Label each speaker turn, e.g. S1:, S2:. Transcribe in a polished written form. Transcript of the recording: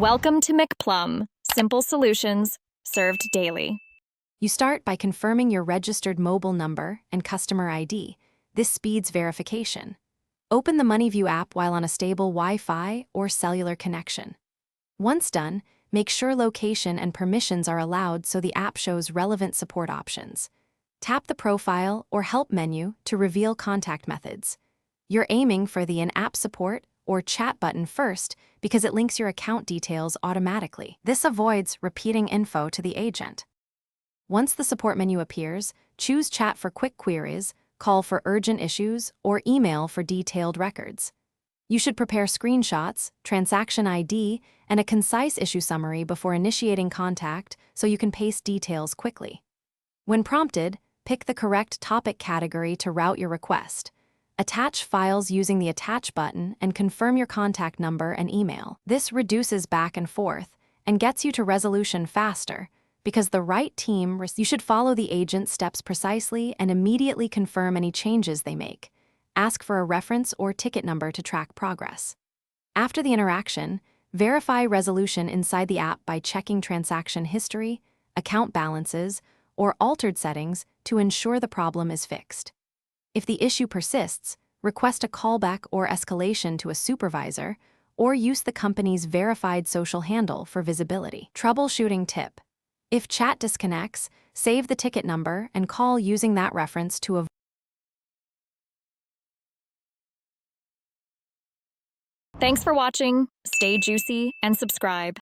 S1: Welcome to McPlum, simple solutions served daily.
S2: You start by confirming your registered mobile number and customer ID. This speeds verification. Open the Moneyview app while on a stable Wi-Fi or cellular connection. Once done, make sure location and permissions are allowed so the app shows relevant support options. Tap the Profile or Help menu to reveal contact methods. You're aiming for the In-App Support or Chat button first because it links your account details automatically. This avoids repeating info to the agent. Once the support menu appears, choose Chat for quick queries, Call for urgent issues, or Email for detailed records. You should prepare screenshots, transaction ID, and a concise issue summary before initiating contact so you can paste details quickly. When prompted, pick the correct topic category to route your request. Attach files using the Attach button and confirm your contact number and email. This reduces back and forth and gets you to resolution faster because the right team. You should follow the agent's steps precisely and immediately confirm any changes they make. Ask for a reference or ticket number to track progress. After the interaction, verify resolution inside the app by checking transaction history, account balances, or altered settings to ensure the problem is fixed. If the issue persists, request a callback or escalation to a supervisor, or use the company's verified social handle for visibility. Troubleshooting tip: if chat disconnects, save the ticket number and call using that reference to avoid.
S1: Thanks for watching. Stay juicy and subscribe.